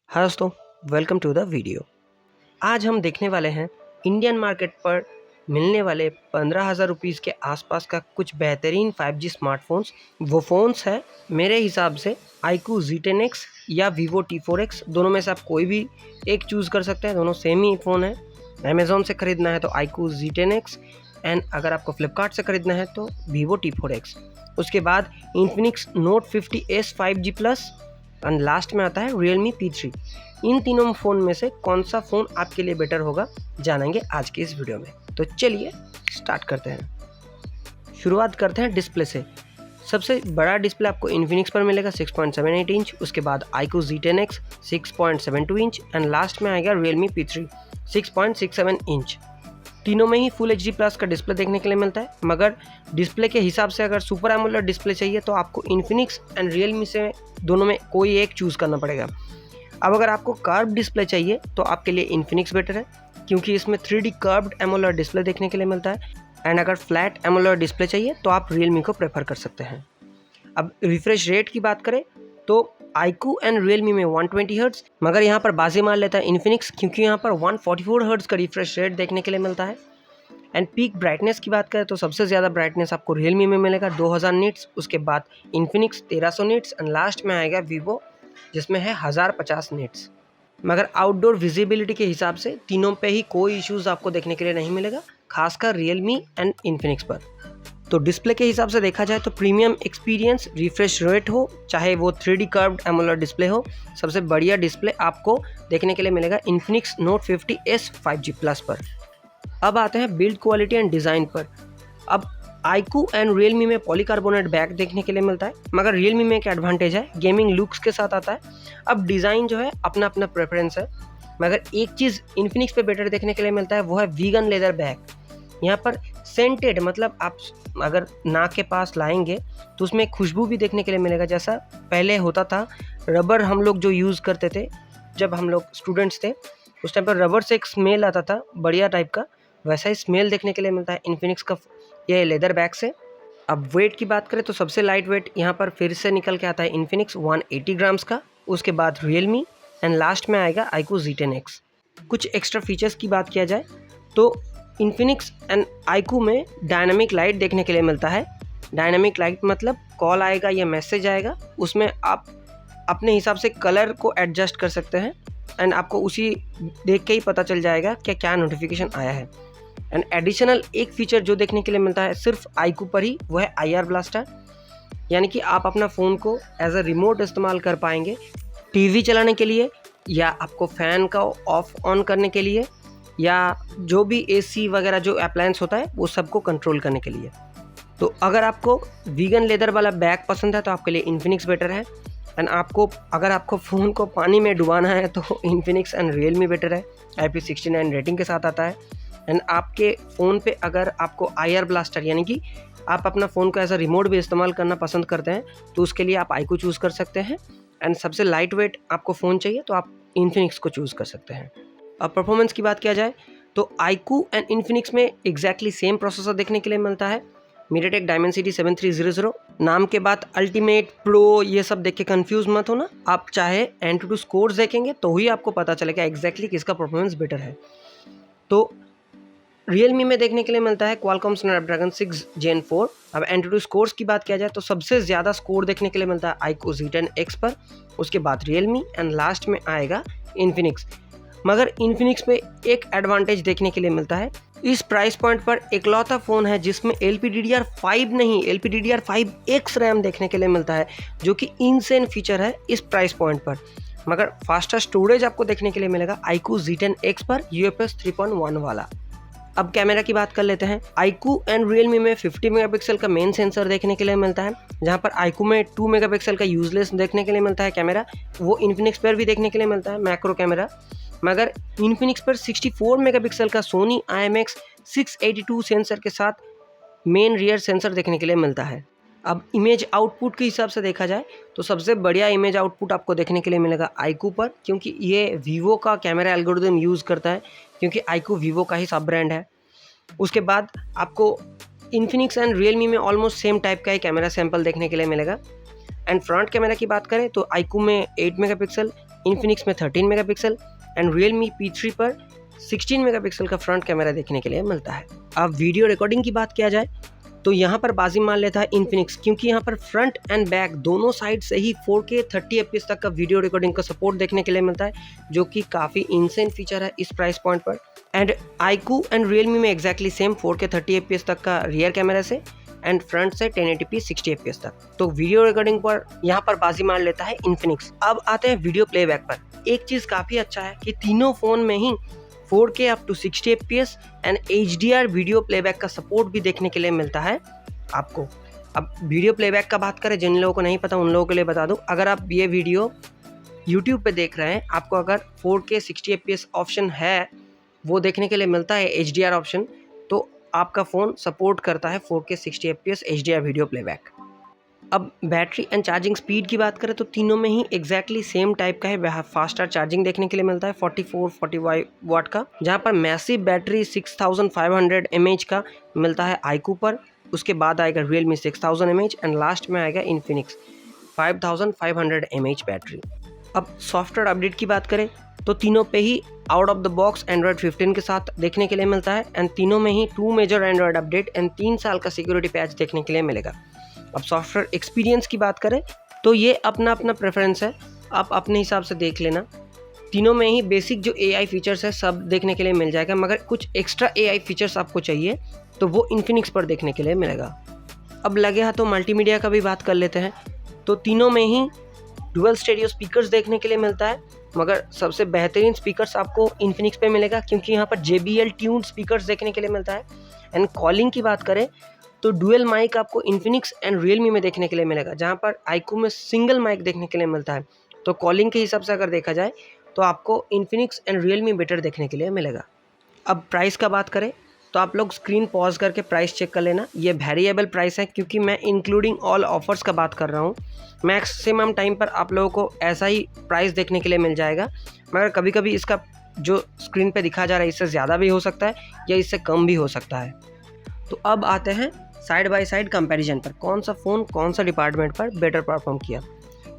हाँ दोस्तों, welcome to the video. आज हम देखने वाले हैं इंडियन मार्केट पर मिलने वाले 15,000 रुपीज़ के आसपास का कुछ बेहतरीन 5G स्मार्टफोन्स। वो फ़ोन्स हैं मेरे हिसाब से iQOO Z10X या Vivo T4X, दोनों में से आप कोई भी एक चूज़ कर सकते हैं। दोनों सेम ही फ़ोन है। अमेज़ॉन से ख़रीदना है तो iQOO Z10X एंड अगर आपको फ्लिपकार्ट से ख़रीदना है तो Vivo T4X। उसके बाद Infinix Note 50S 5G plus and last में आता है Realme P3। इन तीनों फ़ोन में से कौन सा फ़ोन आपके लिए बेटर होगा जानेंगे आज की इस वीडियो में। तो चलिए स्टार्ट करते हैं। शुरुआत करते हैं डिस्प्ले से। सबसे बड़ा डिस्प्ले आपको Infinix पर मिलेगा 6.78 इंच, उसके बाद iQOO Z10X 6.72 inch and last में आएगा Realme P3 6.67 इंच। तीनों में ही फुल HD प्लस का डिस्प्ले देखने के लिए मिलता है, मगर डिस्प्ले के हिसाब से अगर सुपर एमोलेड डिस्प्ले चाहिए तो आपको Infinix एंड Realme से दोनों में कोई एक चूज़ करना पड़ेगा। अब अगर आपको कर्व डिस्प्ले चाहिए तो आपके लिए Infinix बेटर है, क्योंकि इसमें 3D कर्व्ड एमोलेड डिस्प्ले देखने के लिए मिलता है। एंड अगर फ्लैट एमोलेड डिस्प्ले चाहिए तो आप Realme को प्रेफर कर सकते हैं। अब रिफ्रेश रेट की बात करें तो iQOO एंड Realme में 120 हर्ट्ज़, मगर यहाँ पर बाजी मार लेता है Infinix, क्योंकि यहाँ पर 144 हर्ट्ज़ का रिफ्रेश रेट देखने के लिए मिलता है। एंड पीक ब्राइटनेस की बात करें तो सबसे ज़्यादा ब्राइटनेस आपको Realme में मिलेगा 2000 निट्स, उसके बाद Infinix 1300 निट्स एंड लास्ट में आएगा Vivo जिसमें है 1050 निट्स। मगर आउटडोर विजिबिलिटी के हिसाब से तीनों पे ही कोई इश्यूज़ आपको देखने के लिए नहीं मिलेगा, खासकर Realme एंड Infinix पर। तो डिस्प्ले के हिसाब से देखा जाए तो प्रीमियम एक्सपीरियंस, रिफ्रेश रेट हो, चाहे वो 3D कर्व्ड एमोलेड डिस्प्ले हो, सबसे बढ़िया डिस्प्ले आपको देखने के लिए मिलेगा Infinix Note 50S 5G plus पर। अब आते हैं बिल्ड क्वालिटी एंड डिज़ाइन पर। अब iQOO एंड Realme में पॉलीकार्बोनेट बैक देखने के लिए मिलता है, मगर Realme में एक एडवांटेज है, गेमिंग लुक्स के साथ आता है। अब डिज़ाइन जो है अपना अपना प्रेफरेंस है, मगर एक चीज़ Infinix पे बेटर देखने के लिए मिलता है, वो है वीगन लेदर बैक। यहाँ पर सेंटेड, मतलब आप अगर नाक के पास लाएंगे तो उसमें खुशबू भी देखने के लिए मिलेगा, जैसा पहले होता था रबर हम लोग जो यूज़ करते थे जब हम लोग स्टूडेंट्स थे, उस टाइम पर रबर से एक स्मेल आता था बढ़िया टाइप का, वैसा ही स्मेल देखने के लिए मिलता है Infinix का ये लेदर बैग से। अब वेट की बात करें तो सबसे लाइट वेट यहाँ पर फिर से निकल के आता है Infinix 180 ग्राम्स का, उसके बाद Realme एंड लास्ट में आएगा iQOO Z10X। कुछ एक्स्ट्रा फीचर्स की बात किया जाए तो Infinix एंड iQOO में डायनामिक लाइट देखने के लिए मिलता है। डायनामिक लाइट मतलब कॉल आएगा या मैसेज आएगा, उसमें आप अपने हिसाब से कलर को एडजस्ट कर सकते हैं एंड आपको उसी देख के ही पता चल जाएगा कि क्या नोटिफिकेशन आया है। एंड एडिशनल एक फीचर जो देखने के लिए मिलता है सिर्फ iQOO पर ही, वो है IR ब्लास्टर, यानी कि आप अपना फ़ोन को एज अ रिमोट इस्तेमाल कर पाएंगे, टीवी चलाने के लिए या आपको फ़ैन का ऑफ ऑन करने के लिए या जो भी AC वगैरह जो अप्लायंस होता है वो सबको कंट्रोल करने के लिए। तो अगर आपको वीगन लेदर वाला बैग पसंद है तो आपके लिए Infinix बेटर है। एंड अगर आपको फ़ोन को पानी में डुबाना है तो Infinix एंड Realme बेटर है, IP69 रेटिंग के साथ आता है। एंड आपके फ़ोन पे अगर आपको IR ब्लास्टर, यानी कि आप अपना फ़ोन को एज अ रिमोट भी इस्तेमाल करना पसंद करते हैं, तो उसके लिए आप iQOO चूज़ कर सकते हैं। एंड सबसे लाइट वेट आपको फ़ोन चाहिए तो आप Infinix को चूज़ कर सकते हैं। अब परफॉर्मेंस की बात किया जाए तो iQOO एंड Infinix में एग्जैक्टली सेम प्रोसेसर देखने के लिए मिलता है, MediaTek Dimensity 7300। नाम के बाद अल्टीमेट, प्रो ये सब देख के कंफ्यूज मत होना, आप चाहे Antutu स्कोर्स देखेंगे तो ही आपको पता चलेगा एग्जैक्टली किसका परफॉर्मेंस बेटर है। तो Realme में देखने के लिए मिलता है Qualcomm Snapdragon 6 Gen 4। अब Antutu स्कोर्स की बात किया जाए तो सबसे ज़्यादा स्कोर देखने के लिए मिलता है iQOO Z10X पर, उसके बाद Realme एंड लास्ट में आएगा Infinix। मगर Infinix में एक एडवांटेज देखने के लिए मिलता है, इस प्राइस पॉइंट पर एकलौता फ़ोन है जिसमें LPDDR5 नहीं, LPDDR5X रैम देखने के लिए मिलता है, जो कि इनसेन फीचर है इस प्राइस पॉइंट पर। मगर फास्टर स्टोरेज आपको देखने के लिए मिलेगा iQOO Z10X पर UFS 3.1 वाला। अब कैमरा की बात कर लेते हैं। iQOO एंड Realme में 50 मेगापिक्सल का मेन सेंसर देखने के लिए मिलता है, जहां पर iQOO में 2 मेगापिक्सल का यूजलेस देखने के लिए मिलता है कैमरा, वो Infinix पर भी देखने के लिए मिलता है मैक्रो कैमरा। मगर Infinix पर 64 मेगापिक्सल का Sony IMX 682 सेंसर के साथ मेन रियर सेंसर देखने के लिए मिलता है। अब इमेज आउटपुट के हिसाब से देखा जाए तो सबसे बढ़िया इमेज आउटपुट आपको देखने के लिए मिलेगा iQOO पर, क्योंकि ये Vivo का कैमरा एल्गोरिदम यूज़ करता है, क्योंकि iQOO Vivo का ही सब ब्रांड है। उसके बाद आपको Infinix एंड Realme में ऑलमोस्ट सेम टाइप का ही कैमरा सैंपल देखने के लिए मिलेगा। एंड फ्रंट कैमरा की बात करें तो iQOO में 8 मेगापिक्सल, इन्फिनिक्स में 13 मेगापिक्सल एंड Realme P3 पर 16 मेगापिक्सल का फ्रंट कैमरा देखने के लिए मिलता है। अब वीडियो रिकॉर्डिंग की बात किया जाए तो यहाँ पर बाजी मान लेता है इन्फिनिक्स, क्योंकि यहाँ पर फ्रंट एंड बैक दोनों साइड से ही 4K 30 fps तक का वीडियो रिकॉर्डिंग का सपोर्ट देखने के लिए मिलता है, जो कि काफ़ी इंसेंट फीचर है इस प्राइस पॉइंट पर। एंड iQOO एंड Realme में एग्जैक्टली सेम 4K 30 fps तक का रियर कैमरा से एंड फ्रंट से 1080p 60 fps तक। तो वीडियो रिकॉर्डिंग पर यहाँ पर बाजी मार लेता है इन्फिनिक्स। अब आते हैं वीडियो प्लेबैक पर। एक चीज़ काफ़ी अच्छा है कि तीनों फ़ोन में ही 4K up to 60 fps and HDR video playback का सपोर्ट भी देखने के लिए मिलता है आपको। अब वीडियो प्लेबैक का बात करें, जिन लोगों को नहीं पता उन लोगों के लिए बता दूं, अगर आप ये वीडियो YouTube पे देख रहे हैं, आपको अगर 4K 60 fps ऑप्शन है वो देखने के लिए मिलता है HDR ऑप्शन, तो आपका फ़ोन सपोर्ट करता है 4K 60 fps HDR video playback. अब बैटरी एंड चार्जिंग स्पीड की बात करें तो तीनों में ही एग्जैक्टली सेम टाइप का है। फास्टर चार्जिंग देखने के लिए मिलता है 44-45 वाट का, जहां पर मैसिव बैटरी 6500 mAh का मिलता है iQOO पर। उसके बाद आएगा Realme 6000 mAh एंड लास्ट में आएगा Infinix 5500 mAh बैटरी। अब सॉफ्टवेयर अपडेट की बात करें तो तीनों पे ही out of the box Android 15 के साथ देखने के लिए मिलता है एंड तीनों में ही 2 मेजर एंड्रॉयड अपडेट एंड 3 साल का सिक्योरिटी पैच देखने के लिए मिलेगा। अब सॉफ्टवेयर एक्सपीरियंस की बात करें तो ये अपना अपना प्रेफरेंस है, आप अपने हिसाब से देख लेना। तीनों में ही बेसिक जो AI फीचर्स है सब देखने के लिए मिल जाएगा, मगर कुछ एक्स्ट्रा AI फीचर्स आपको चाहिए तो वो इन्फिनिक्स पर देखने के लिए मिलेगा। अब लगे हाथों मल्टीमीडिया का भी बात कर लेते हैं तो तीनों में ही डुअल स्टेरियो स्पीकर्स देखने के लिए मिलता है, मगर सबसे बेहतरीन स्पीकर्स आपको इन्फिनिक्स पे मिलेगा, क्योंकि यहाँ पर JBL ट्यून्ड स्पीकर्स देखने के लिए मिलता है। एंड कॉलिंग की बात करें तो डुअल माइक आपको इन्फिनिक्स एंड Realme में देखने के लिए मिलेगा, जहाँ पर iQOO में सिंगल माइक देखने के लिए मिलता है। तो कॉलिंग के हिसाब से अगर देखा जाए तो आपको इन्फिनिक्स एंड Realme बेटर देखने के लिए मिलेगा। अब प्राइस का बात करें तो आप लोग स्क्रीन पॉज करके प्राइस चेक कर लेना। ये वेरिएबल प्राइस है, क्योंकि मैं इंक्लूडिंग ऑल ऑफर्स का बात कर रहा हूँ। मैक्सिमम टाइम पर आप लोगों को ऐसा ही प्राइस देखने के लिए मिल जाएगा, मगर कभी कभी इसका जो स्क्रीन पे दिखा जा रहा है इससे ज़्यादा भी हो सकता है या इससे कम भी हो सकता है। तो अब आते हैं साइड बाय साइड कंपैरिजन पर, कौन सा फ़ोन कौन सा डिपार्टमेंट पर बेटर परफॉर्म किया।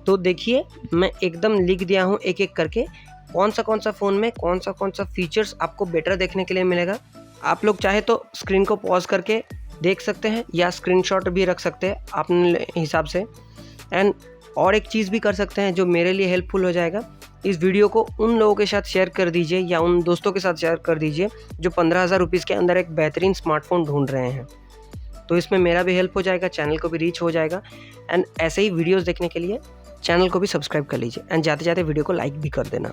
तो देखिए मैं एकदम लिख दिया हूँ एक एक करके कौन सा फ़ोन में कौन सा फीचर्स आपको बेटर देखने के लिए मिलेगा। आप लोग चाहे तो स्क्रीन को पॉज करके देख सकते हैं या स्क्रीनशॉट भी रख सकते हैं अपने हिसाब से। एंड और एक चीज़ भी कर सकते हैं जो मेरे लिए हेल्पफुल हो जाएगा, इस वीडियो को उन लोगों के साथ शेयर कर दीजिए या उन दोस्तों के साथ शेयर कर दीजिए जो 15,000 रुपीज़ के अंदर एक बेहतरीन स्मार्टफोन ढूंढ रहे हैं। तो इसमें मेरा भी हेल्प हो जाएगा, चैनल को भी रीच हो जाएगा। एंड ऐसे ही वीडियोस देखने के लिए चैनल को भी सब्सक्राइब कर लीजिए एंड जाते जाते वीडियो को लाइक भी कर देना।